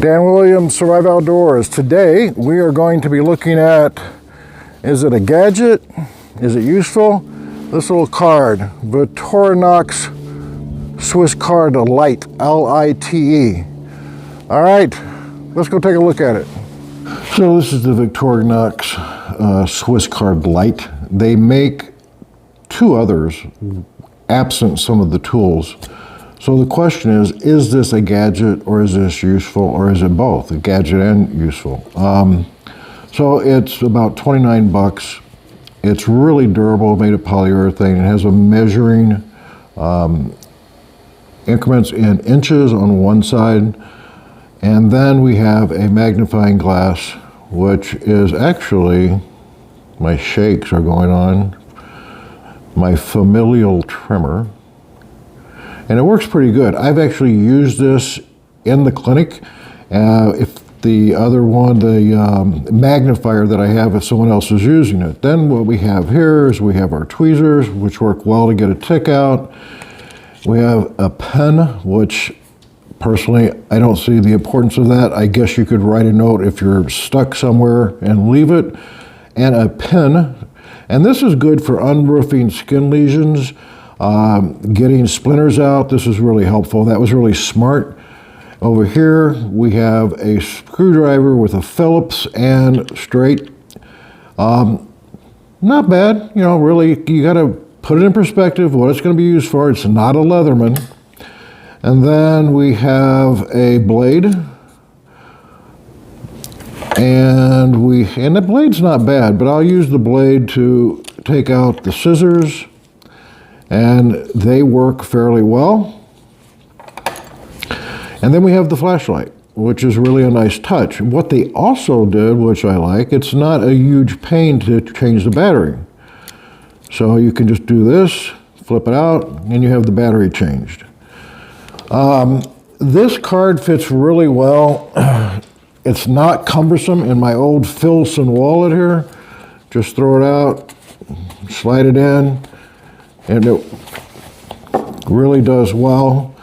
Dan Williams, Survive Outdoors. Today we are going to be looking at, is it a gadget? Is it useful? This little card, Victorinox Swiss Card Lite, L-I-T-E. All right, let's go take a look at it. So this is the Victorinox Swiss Card Lite. They make two others, absent some of the tools. So the question is this a gadget or is this useful or is it both, a gadget and useful? So it's about 29 bucks. It's really durable, made of polyurethane. It has a measuring increments in inches on one side. And then we have a magnifying glass, which is actually, my shakes are going on, my familial tremor. And it works pretty good. I've actually used this in the clinic. If the other one, the magnifier that I have, if someone else is using it. Then what we have here is we have our tweezers, which work well to get a tick out. We have a pen, which personally, I don't see the importance of that. I guess you could write a note if you're stuck somewhere and leave it. And a pin. And this is good for unroofing skin lesions. Getting splinters out, this is really helpful. That was really smart. Over here, we have a screwdriver with a Phillips and straight. Not bad, you know, really, you gotta put it in perspective, what it's gonna be used for. It's not a Leatherman. And then we have a blade. And the blade's not bad, but I'll use the blade to take out the scissors. And they work fairly well. And then we have the flashlight, which is really a nice touch. What they also did, which I like, it's not a huge pain to change the battery. So you can just do this, flip it out, and you have the battery changed. This card fits really well. It's not cumbersome. In my old Filson wallet here, just throw it out, slide it in, and it really does well.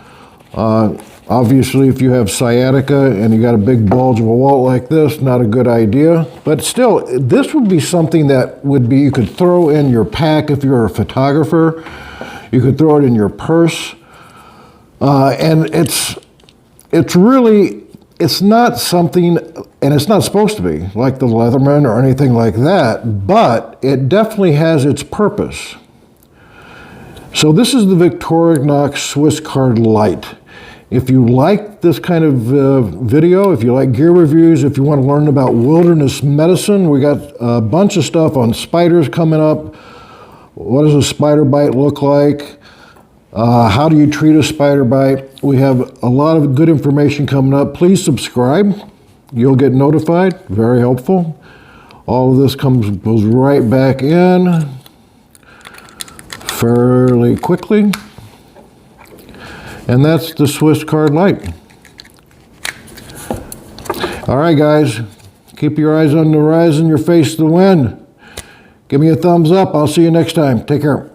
Obviously, if you have sciatica and you got a big bulge of a wallet like this, not a good idea. But still, this would be something that would be, you could throw in your pack if you're a photographer. You could throw it in your purse. And it's really, it's not something, and it's not supposed to be like the Leatherman or anything like that, but it definitely has its purpose. So this is the Victorinox Swiss Card Lite. If you like this kind of video, if you like gear reviews, if you want to learn about wilderness medicine, we got a bunch of stuff on spiders coming up. What does a spider bite look like? How do you treat a spider bite? We have a lot of good information coming up. Please subscribe. You'll get notified. Very helpful. All of this goes right back in fairly quickly. And that's the Swiss Card Lite. All right, guys, keep your eyes on the horizon, your face the wind. Give me a thumbs up. I'll see you next time. Take care.